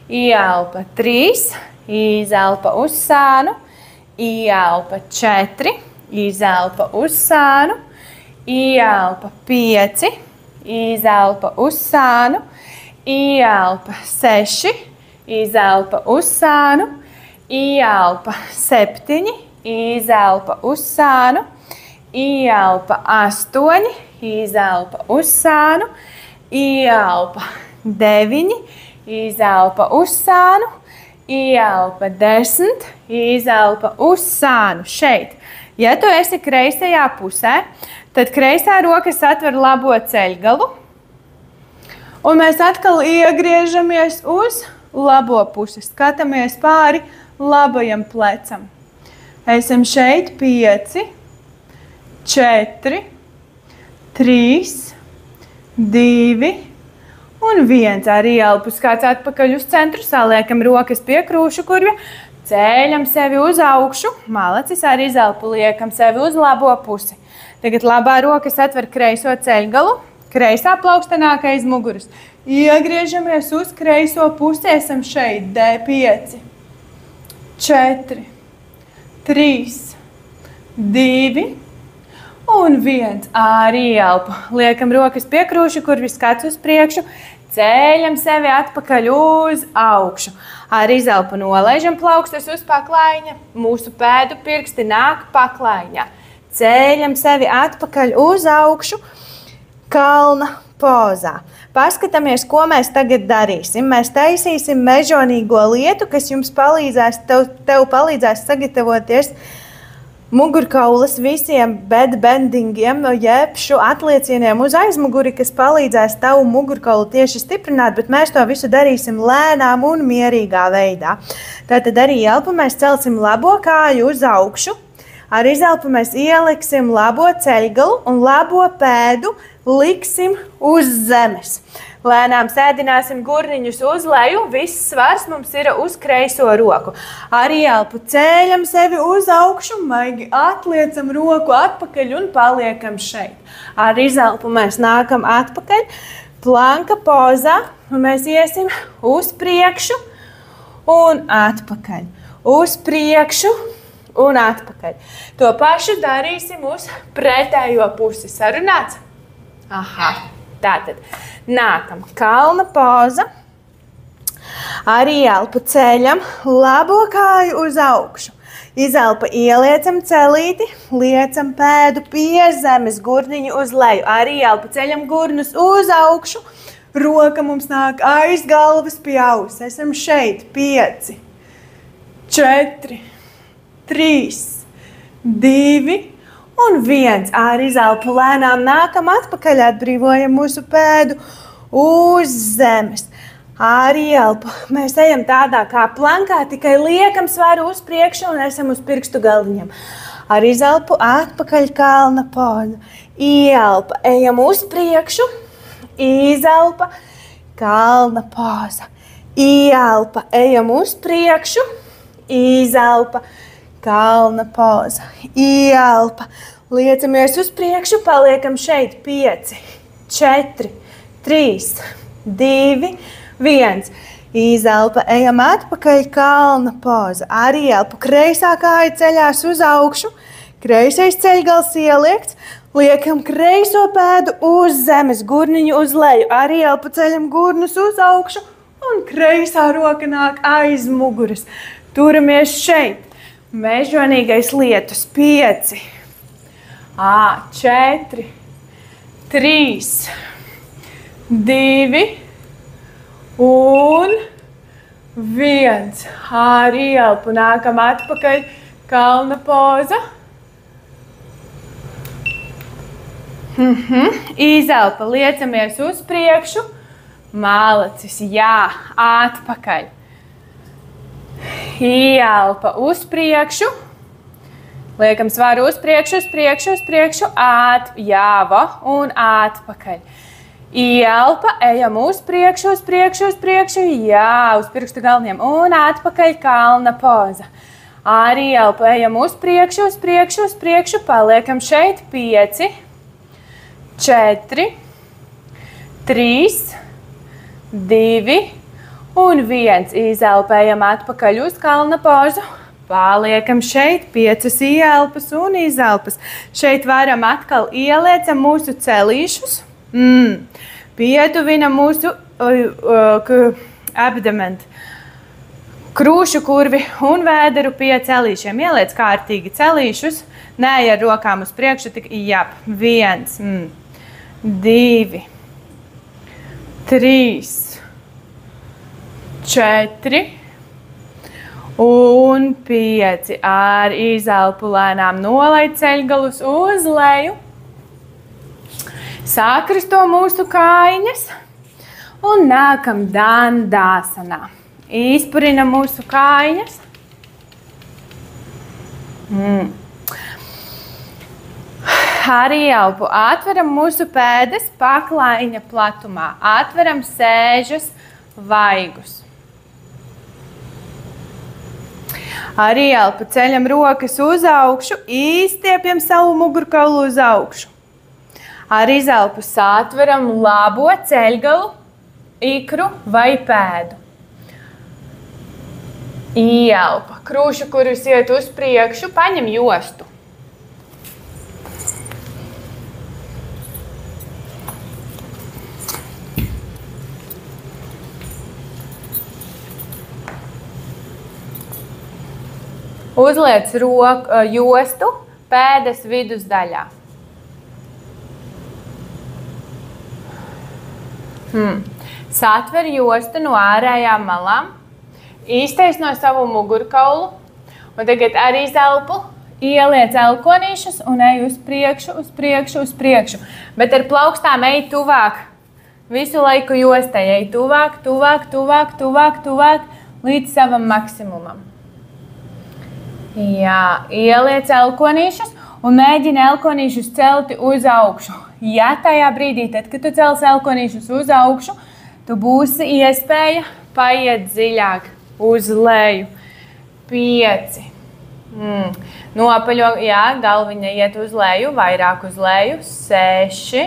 ieelpa 3, izelpa uz sānu, ieelpa 4, izelpa uz sānu, ieelpa 5, izelpa uz sānu, ieelpa 6, izelpa uz sānu, ieelpa 7, izelpa uz sānu, ieelpa 8, izelpa uz sānu, ieelpa 9, izelpa uz sānu, ieelpa 10, izelpa uz sānu. Šeit. Ja tu esi kreisajā pusē, tad kreisā roka satver labo ceļgalu. Un mēs atkal iegriežamies uz labo pusi. Skatāmies pāri labajam plecam. Esam šeit 5, 4, 3, 2 un 1. Ar ieelpu skats atpakaļ uz centru, saliekam rokas pie krūšu kurvja, ceļam sevi uz augšu, malacis ar izelpu liekam sevi uz labo pusi. Tagad labā roka satver kreiso ceļgalu, kreisā plaukstenāk aiz muguras. Iegriežamies uz kreiso pusi, esam šeit D5, 4, 3, 2 un 1. Ar ieelpu liekam rokas pie krūšu, kurvi skats uz priekšu, ceļam sevi atpakaļ uz augšu. Ar izelpu nolaižam plaukstus uz paklaiņa, mūsu pēdu pirksti nāk paklaiņā. Ceļam sevi atpakaļ uz augšu, kalna pozā. Paskatāmies, ko mēs tagad darīsim. Mēs taisīsim mežonīgo lietu, kas jums palīdzēs, tev palīdzēs sagatavoties mugurkaulas visiem bedbendingiem, jebšu atliecieniem uz aizmuguri, kas palīdzēs tavu mugurkaulu tieši stiprināt, bet mēs to visu darīsim lēnām un mierīgā veidā. Tātad arī ielpu mēs celsim labo kāju uz augšu. Ar izelpu mēs ieliksim labo ceļgalu un labo pēdu liksim uz zemes. Lēnām sēdināsim gurniņus uz leju, viss svars mums ir uz kreiso roku. Ar ieelpu ceļam sevi uz augšu, maigi atliecam roku atpakaļ un paliekam šeit. Ar izelpu mēs nākam atpakaļ, planka pozā, un mēs iesim uz priekšu un atpakaļ. Uz priekšu un atpakaļ. To pašu darīsim uz pretējo pusi. Sarunāts? Aha. Tātad nākam kalna poza, ar ieelpu ceļam labo kāju uz augšu. Izelpa ieliecam celīti, liecam pēdu pie zemes, gurniņu uz leju. Ar ieelpu ceļam gurnus uz augšu, roka mums nāk aiz galvas pie auss. Esam šeit 5, 4, 3, 2 un 1. Ar izelpu lēnām nākam atpakaļ, atbrīvojam mūsu pēdu uz zemes. Ar ieelpu mēs ejam tādā kā plankā, tikai liekam svaru uz priekšu un esam uz pirkstu galiņiem. Ar izelpu atpakaļ kalna poza. Ieelpa, ejam uz priekšu, izelpa, kalna poza. Ieelpa, ejam uz priekšu, izelpa, kalna poza. Ieelpa, liecamies uz priekšu, paliekam šeit 5, 4, 3, 2, 1. Izelpa, ejam atpakaļ, kalna poza. Ar ieelpu kreisā kāja ceļās uz augšu, kreisais ceļgals ieliekts, liekam kreiso pēdu uz zemes, gurniņu uz leju. Ar ieelpu ceļam gurnus uz augšu un kreisā roka nāk aiz muguras. Turamies šeit. Mežonīgais lietus 5, 4, 3, 2 un 1. Ar ieelpu nākam atpakaļ, kalna poza. Izelpa, liecamies uz priekšu, malacis, jā, atpakaļ. Ieelpa uz priekšu, liekam svaru uz priekšu, jāva un atpakaļ. Ieelpa, ejam uz priekšu, jā, uz pirkstu galviem un atpakaļ kalna poza. Ar ieelpu ejam uz priekšu, paliekam šeit 5, 4, 3, 2 un 1. Izelpējam atpakaļ uz kalna pozu. Paliekam šeit 5 ieelpas un izelpas. Šeit varam atkal ieliecam mūsu celīšus. Pietuvinam mūsu abdomen. Krūšu kurvi un vēderu pie celīšiem. Ieliec kārtīgi celīšus. Nē, ar rokām uz priekšu, tik jap. 1, 2, 3, 4 un 5. Ar izelpu lēnām nolaid ceļgalus uz leju. Sakristo mūsu kājiņas un nākam dandāsanā. Izpurinam mūsu kājiņas. Ar ieelpu atveram mūsu pēdas paklaiņa platumā. Atveram sēžas vaigus. Ar ieelpu ceļam rokas uz augšu, izstiepjam savu mugurkaulu uz augšu. Ar izelpu satveram labo ceļgalu, ikru vai pēdu. Ieelpa. Krūšu kurus iet uz priekšu, paņem jostu. Uzliec jostu pēdas vidusdaļā. Satver jostu no ārējām malām. Iztaisno savu mugurkaulu. Un tagad ar izelpu ieliec elkonīšus un ej uz priekšu, uz priekšu, uz priekšu. Bet ar plaukstām ej tuvāk. Visu laiku jostai ej tuvāk, tuvāk, tuvāk, tuvāk, tuvāk līdz savam maksimumam. Jā, ieliec elkonīšus un mēģini elkonīšus celti uz augšu. Ja tajā brīdī, tad, kad tu celsi elkonīšus uz augšu, tu būsi iespēja paiet dziļāk uz leju. 5. Nopaļo, jā, galviņa iet uz leju, vairāk uz leju. 6,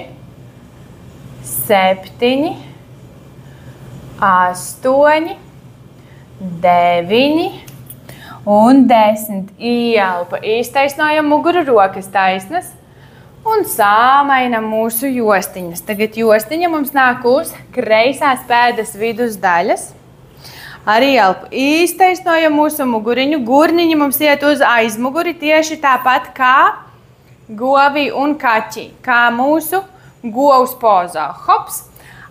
7, 8, 9 un 10. Ieelpa. Iztaisnojam muguru, rokas taisnas. Un sāmainam mūsu jostiņas. Tagad jostiņa mums nāk uz kreisās pēdas vidusdaļas. Ar ieelpu iztaisnojam mūsu muguriņu. Gurniņi mums iet uz aizmuguri tieši tāpat kā govi un kaķi. Kā mūsu govs pozā. Hops!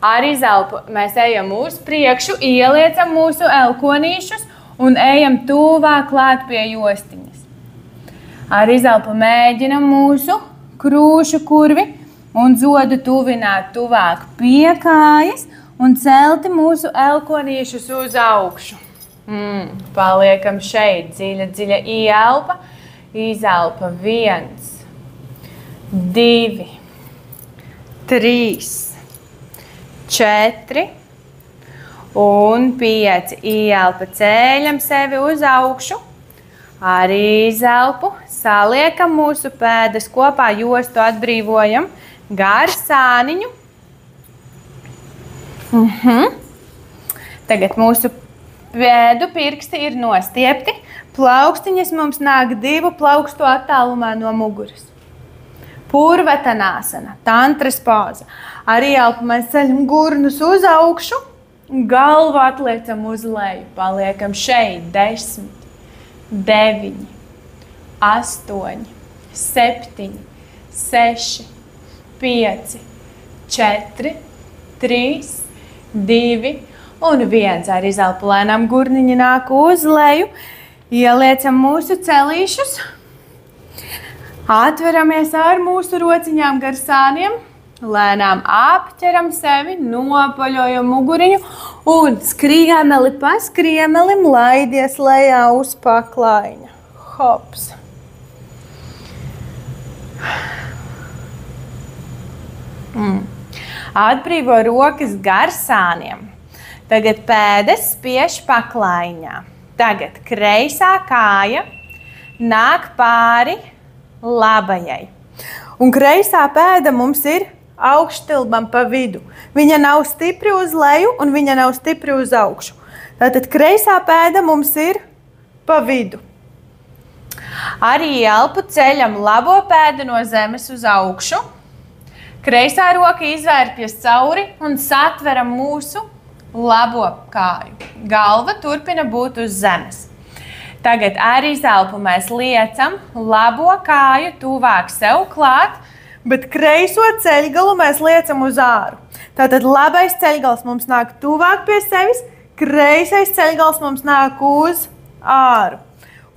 Ar izelpu mēs ejam uz priekšu, ieliecam mūsu elkonīšus un ejam tuvāk klāt pie jostiņas. Ar izelpu mēģinam mūsu krūšu kurvi un zodu tuvināt tuvāk pie kājas un celti mūsu elkonīšus uz augšu. Paliekam šeit. Dziļa, dziļa ieelpa. Izelpa. 1, 2, 3, 4 un 5. Ieelpa. Ceļam sevi uz augšu. Ar izelpu saliekam mūsu pēdas kopā, jostu atbrīvojam, gar sāniņu. Tagad mūsu pēdu pirksti ir nostiepti. Plaukstiņas mums nāk 2 plaukstu attālumā no muguras. Purvatanāsana, tantras poza. Ar ieelpu mēs ceļam gurnus uz augšu, galvu atliecam uz leju. Paliekam šeit. 10. 9, 8, 7, 6, 5, 4, 3, 2 un 1. Ar izelpu lēnām gurniņi nāk uz leju. Ieliecam mūsu celīšus. Atveramies ar mūsu rociņām gar sāniem. Lēnām apķeram sevi, nopaļojam muguriņu un skriemeli pa skriemelim laidies lejā uz paklaiņa. Hops! Atbrīvo rokas gar sāniem. Tagad pēdas spiež paklaiņā. Tagad kreisā kāja nāk pāri labajai. Un kreisā pēda mums ir augšstilbam pa vidu. Viņa nav stipri uz leju un viņa nav stipri uz augšu. Tātad kreisā pēda mums ir pa vidu. Arī elpu ceļam labo pēdu no zemes uz augšu. Kreisā roka izvērpjas cauri un satveram mūsu labo kāju. Galva turpina būt uz zemes. Tagad ar izelpu mēs liecam labo kāju tuvāk sev klāt, bet kreiso ceļgalu mēs liecam uz āru. Tātad labais ceļgals mums nāk tuvāk pie sevis, kreisais ceļgals mums nāk uz āru.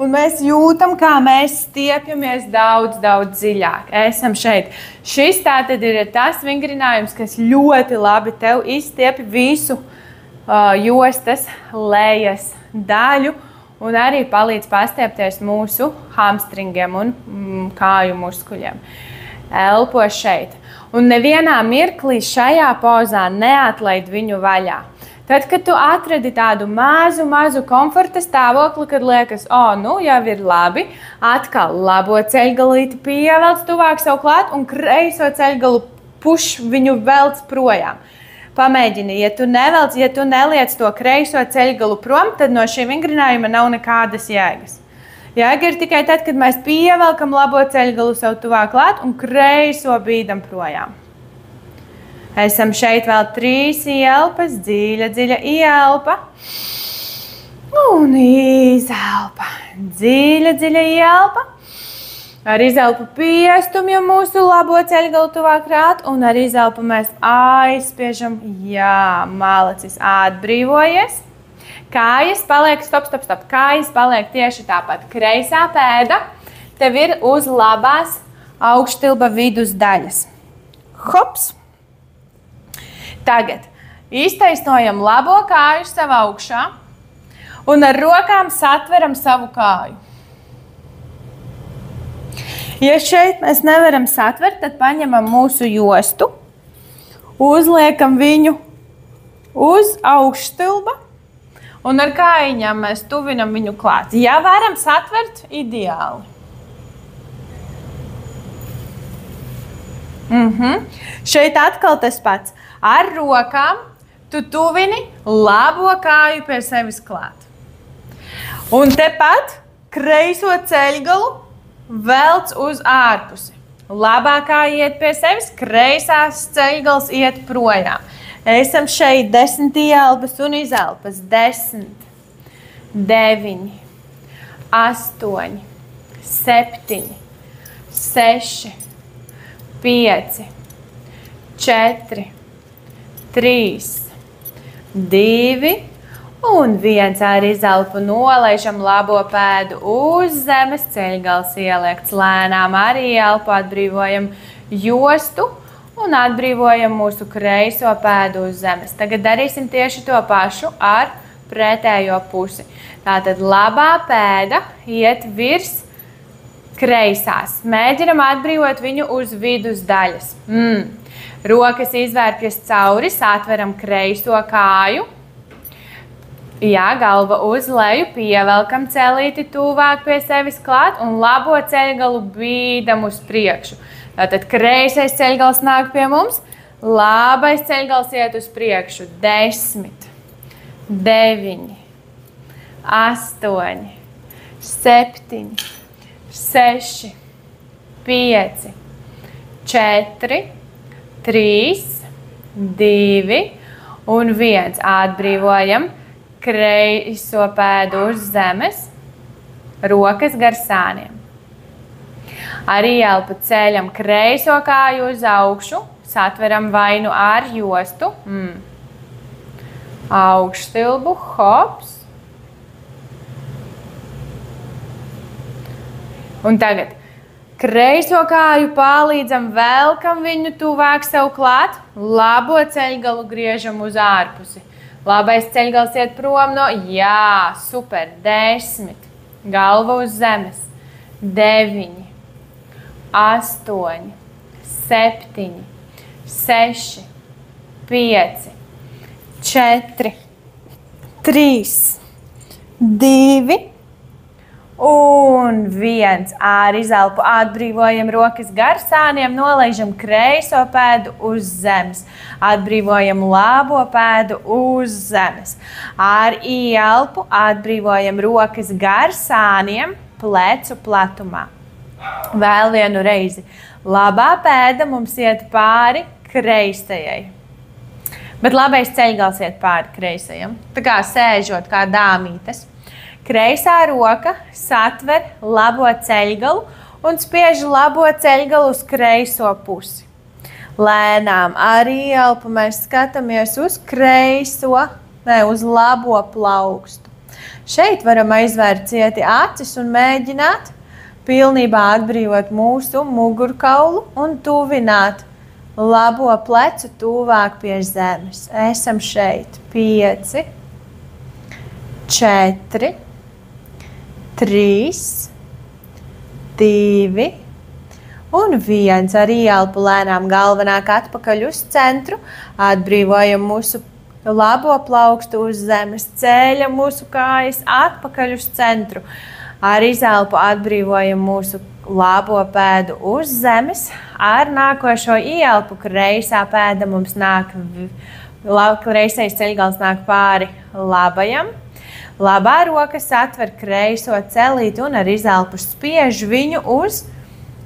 Un mēs jūtam, kā mēs stiepjamies daudz dziļāk. Esam šeit. Šis tātad ir tas vingrinājums, kas ļoti labi tev izstiepja visu jostas lejas daļu un arī palīdz pastiepties mūsu hamstringiem un kāju muskuļiem. Elpo šeit. Un nevienā mirklī šajā pozā neatlaid viņu vaļā. Tad, kad tu atradi tādu mazu komforta stāvokli, kad liekas, nu jau ir labi, atkal labo ceļgalīti pievelc tuvāk sev klāt un kreiso ceļgalu puš viņu velc projām. Pamēģini, ja tu nevelc, ja tu neliec to kreiso ceļgalu prom, tad no šī vingrinājuma nav nekādas jēgas. Jēga ir tikai tad, kad mēs pievelkam labo ceļgalu sev tuvāk klāt un kreiso bīdam projām. Esam šeit vēl 3 ielpas, dziļa ielpa un izelpa. Dziļa ielpa. Ar izelpu piestumjam mūsu labo ceļgalu tuvāk klāt un ar izelpu mēs aizspiežam. Jā, malacis, atbrīvojies. Kājas paliek, stop. Kājas paliek tieši tāpat. Kreisā pēda tev ir uz labās augšstilba vidus daļas. Hops! Tagad iztaisnojam labo kāju sev augšā un ar rokām satveram savu kāju. Ja šeit mēs nevaram satvert, tad paņemam mūsu jostu, uzliekam viņu uz augšstilba un ar kājiņām mēs tuvinam viņu klāt. Ja varam satvert, ideāli. Šeit atkal tas pats. Ar rokām tu tuvini labo kāju pie sevis klāt. Un tepat kreiso ceļgalu velc uz ārpusi. Labā kāja iet pie sevis, kreisās ceļgals iet projām. Esam šeit 10 ielpas un izelpas. 10, 9, 8, 7, 6, 5, 4, 3, 2 un 1 ar izelpu nolaižam labo pēdu uz zemes, ceļgals ieliekts lēnām, arī elpu atbrīvojam jostu un atbrīvojam mūsu kreiso pēdu uz zemes. Tagad darīsim tieši to pašu ar pretējo pusi. Tātad labā pēda iet virs kreisās. Mēģinam atbrīvot viņu uz vidus daļas. Rokas izvērpjas cauri, satveram kreiso kāju. Jā, galva uz leju, pievelkam celīti tuvāk pie sevis klāt un labo ceļgalu bīdam uz priekšu. Tātad kreisais ceļgals nāk pie mums, labais ceļgals iet uz priekšu. 10, 9, 8, 7, 6, 5, 4, 3, 2 un 1. Atbrīvojam kreiso pēdu uz zemes, rokas gar sāniem. Arī elpu ceļam kreiso kāju uz augšu, satveram vainu ar jostu. Augšstilbu, hops. Un tagad kreiso kāju palīdzam, velkam viņu tuvāk sev klāt, labo ceļgalu griežam uz ārpusi. Labais ceļgals iet prom no, jā, super, 10, galva uz zemes, 9, 8, 7, 6, 5, 4, 3, 2 Un 1. Ar izelpu atbrīvojam rokas gar sāniem, nolaižam kreiso pēdu uz zemes. Atbrīvojam labo pēdu uz zemes. Ar ieelpu atbrīvojam rokas gar sāniem, plecu platumā. Vēl vienu reizi. Labā pēda mums iet pāri kreisajai. Bet labais ceļgals iet pāri kreisajam. Tā kā sēžot kā dāmītes. Kreisā roka satver labo ceļgalu un spiež labo ceļgalu uz kreiso pusi. Lēnām ar ieelpu mēs skatāmies uz uz labo plaukstu. Šeit varam aizvērt cieti acis un mēģināt pilnībā atbrīvot mūsu mugurkaulu un tuvināt labo plecu tuvāk pie zemes. Esam šeit 5, 4, 3, 2 un 1. Ar ieelpu lēnām galvenāk atpakaļ uz centru. Atbrīvojam mūsu labo plaukstu uz zemes. Ceļam mūsu kājas atpakaļ uz centru. Ar izelpu atbrīvojam mūsu labo pēdu uz zemes. Ar nākošo ieelpu kreisā pēda mums nāk, kreisais ceļgals nāk pāri labajam. Labā roka satver kreiso celīti un ar izelpu spiež viņu uz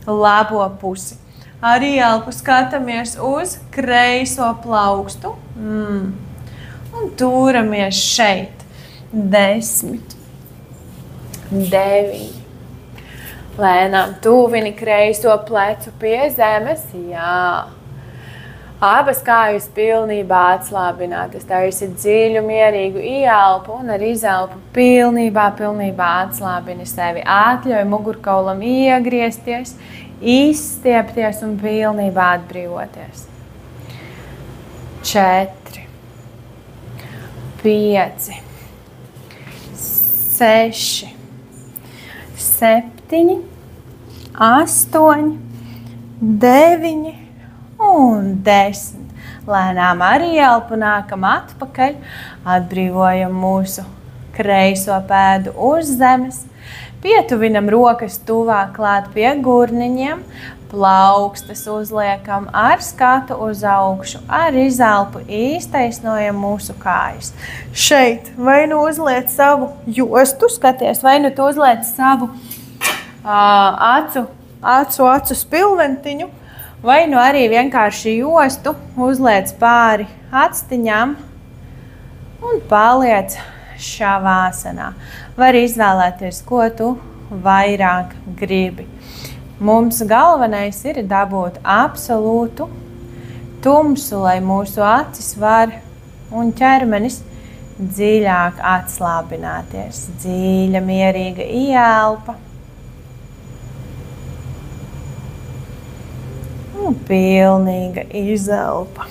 labo pusi. Ar ieelpu skatāmies uz kreiso plaukstu. Un turamies šeit. 10, 9. Lēnām tuvini kreiso plecu pie zemes. Jā. Abas kājas pilnībā atslābinātas. Taisi dziļu, mierīgu ieelpu un ar izelpu pilnībā atslābini sevi. Atļauj mugurkaulam iegriezties, izstiepties un pilnībā atbrīvoties. 4, 5, 6, 7, 8, 9 un 10. Lēnām ar ieelpu nākam atpakaļ, atbrīvojam mūsu kreiso pēdu uz zemes, pietuvinam rokas tuvāk klāt pie gurniņiem, plaukstas uzliekam ar skatu uz augšu, ar izelpu īstaisnojam mūsu kājas. Šeit vai nu uzliec savu jostu, skaties, vai nu tu uzliec savu acu spilventiņu, vai nu arī vienkārši jostu uzliec pāri actiņām un paliec šavāsanā. Var izvēlēties, ko tu vairāk gribi. Mums galvenais ir dabūt absolūtu tumsu, lai mūsu acis var un ķermenis dziļāk atslābināties. Dziļa, mierīga ieelpa. Un pilnīga izelpa.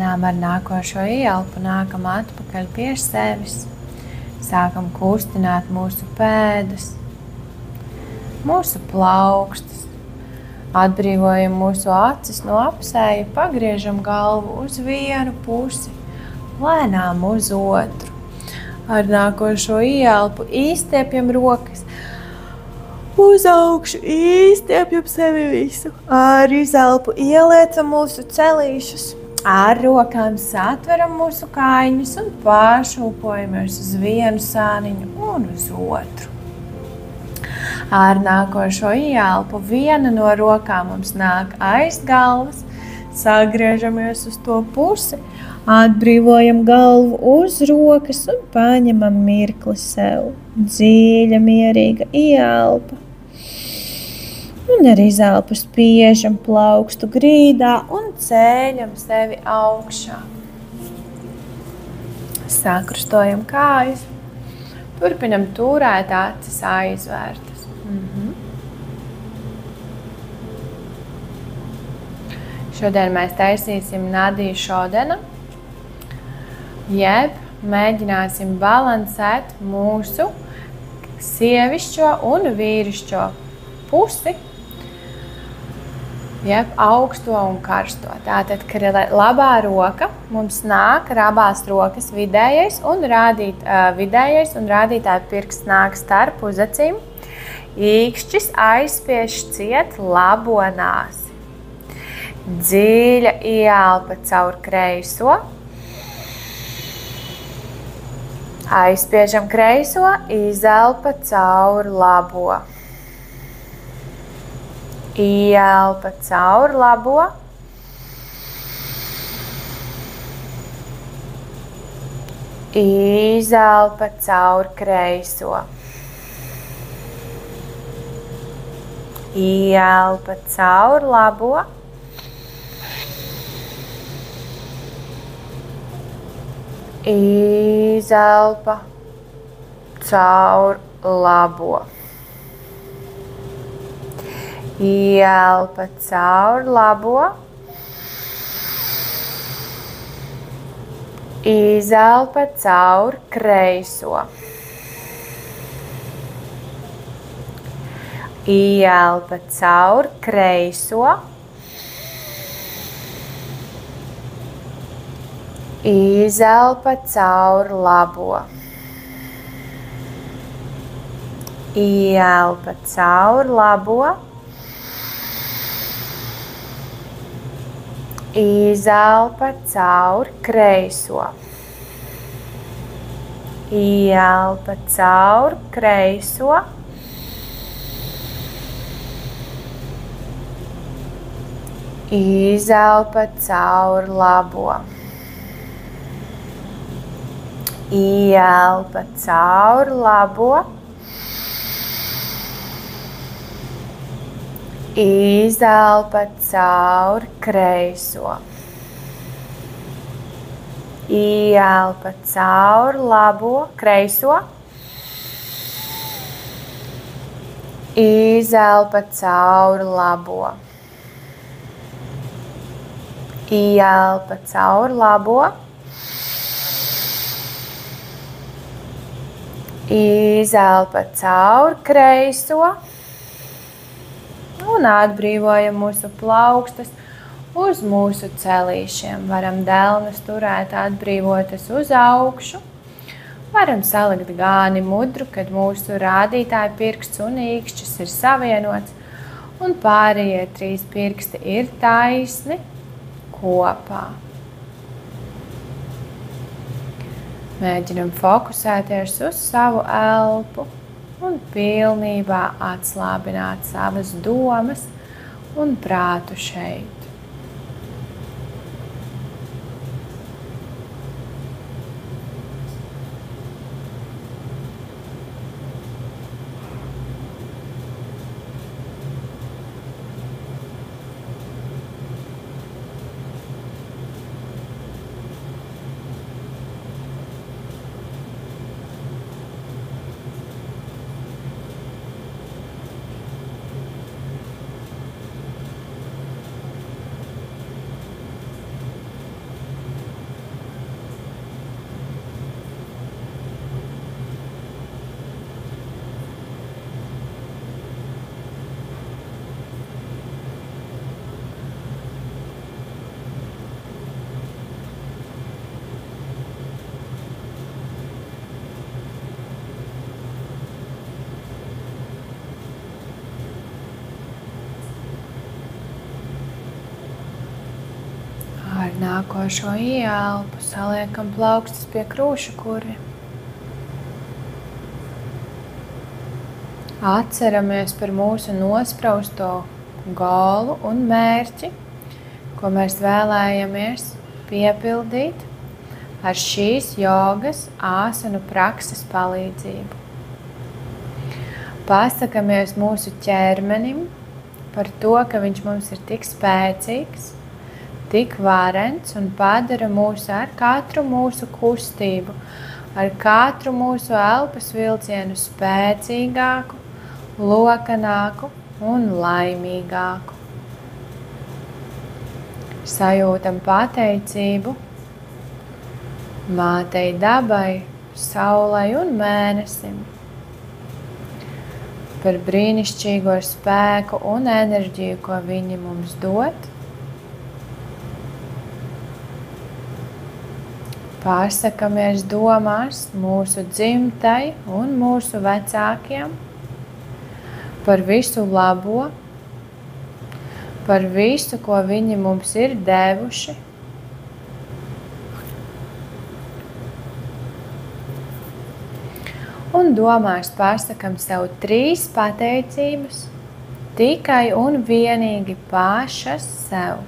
Lēnām ar nākošo ieelpu nākam atpakaļ pie sevis. Sākam kustināt mūsu pēdas, mūsu plaukstas. Atbrīvojam mūsu acis no apseja, pagriežam galvu uz vienu pusi, lēnām uz otru. Ar nākošo ieelpu izstiepjam rokas uz augšu, izstiepjam sevi visu. Ar izelpu ieliecam mūsu celīšus. Ar rokām satveram mūsu kājiņus un pāršūpojamies uz vienu sāniņu un uz otru. Ar nākošo ieelpu viena no rokām mums nāk aiz galvas. Sagriežamies uz to pusi, atbrīvojam galvu uz rokas un paņemam mirkli sev. Dziļa, mierīga ieelpa. Un ar izelpu spiežam plaukstu grīdā un ceļam sevi augšā. Sakrustojam kājas. Turpinam turēt acis aizvērtas. Šodien mēs taisīsim Nadiju Šodena, jeb mēģināsim balansēt mūsu sievišķo un vīrišķo pusi, jeb augsto un karsto. Tātad, kad labā roka mums nāk, ar abās rokas vidējais un rādītāja pirksts nāk starp uzacīm. Īkšķis aizspiež ciet labo nāsi. Dziļa ieelpa caur kreiso. Aizspiežam kreiso, izelpa caur labo. Ieelpa caur labo. Izelpa caur kreiso. Ieelpa caur labo. Izelpa caur labo. Ielpa caur labo. Izelpa caur kreiso. Ielpa caur kreiso. Izelpa caur labo. Ielpa caur labo. Izelpa caur kreiso. Ielpa caur kreiso. Izelpa caur labo. Ielpa caur labo. Izelpa caur kreiso. Ielpa caur labo, kreiso. Izelpa caur labo. Ielpa caur labo. Izelpa caur kreiso. Un atbrīvojam mūsu plaukstas uz mūsu celīšiem. Varam delnes turēt atbrīvotas uz augšu. Varam salikt gāni mudru, kad mūsu rādītāja pirksts un īkšķis ir savienots. Un pārējie 3 pirksti ir taisni kopā. Mēģinam fokusēties uz savu elpu un pilnībā atslābināt savas domas un prātu šeit. Nākošo ieelpu saliekam plaukstas pie krūšu kurja. Atceramies par mūsu nosprausto golu un mērķi, ko mēs vēlējamies piepildīt ar šīs jogas āsanu prakses palīdzību. Pasakamies mūsu ķermenim par to, ka viņš mums ir tik spēcīgs, tik varens un padara mūs ar katru mūsu kustību, ar katru mūsu elpas vilcienu spēcīgāku, lokanāku un laimīgāku. Sajūtam pateicību mātei dabai, saulei un mēnesim par brīnišķīgo spēku un enerģiju, ko viņi mums dod. Pārsakamies domās mūsu dzimtai un mūsu vecākiem par visu labo, par visu, ko viņi mums ir devuši. Un domās pārsakam sev 3 pateicības tikai un vienīgi paši sev.